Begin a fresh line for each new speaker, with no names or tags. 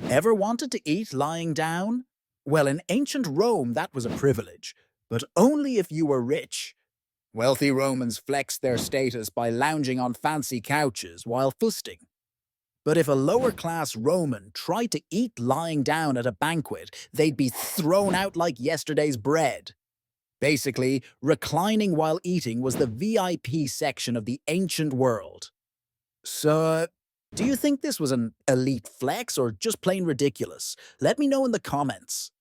Ever wanted to eat lying down? Well, in ancient Rome, that was a privilege, but only if you were rich. Wealthy Romans flexed their status by lounging on fancy couches while feasting. But if a lower class Roman tried to eat lying down at a banquet, they'd be thrown out like yesterday's bread. Basically, reclining while eating was the VIP section of the ancient world. So, do you think this was an elite flex or just plain ridiculous? Let me know in the comments.